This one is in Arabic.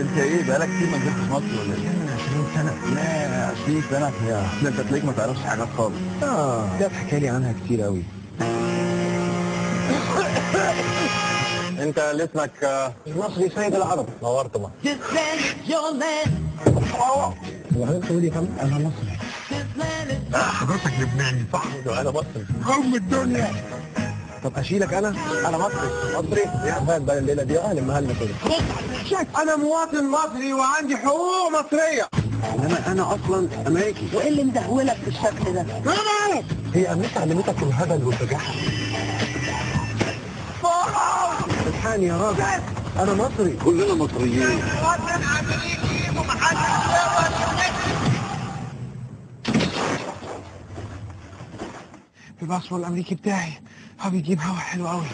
انت ايه بقالك كتير ما نزلتش مصر ولا ايه؟ من 20 سنة. لا 20 سنة يا ده انت تلاقيك ما تعرفش حاجات خالص. ده حكى لي عنها كتير قوي. انت اللي اسمك مصري سيد العرب. نورت مصر. وحضرتك تقول لي كم؟ انا مصري. حضرتك لبناني صح؟ انا مصري. قوم الدنيا. طب اشيلك انا مصري. مصري؟ يا فاهم بقى الليله دي اهلمها لنا كده. انا مواطن مصري وعندي حقوق مصريه. انا اصلا امريكي. وايه اللي مدهولك بالشكل ده؟ هي امريكا علمتك الهبل والبجاحه. الحقني يا راجل، انا مصري. كلنا مصريين. مواطن امريكي ومحدش الباسبور الامريكي بتاعي بيجيب هوا حلو قوي.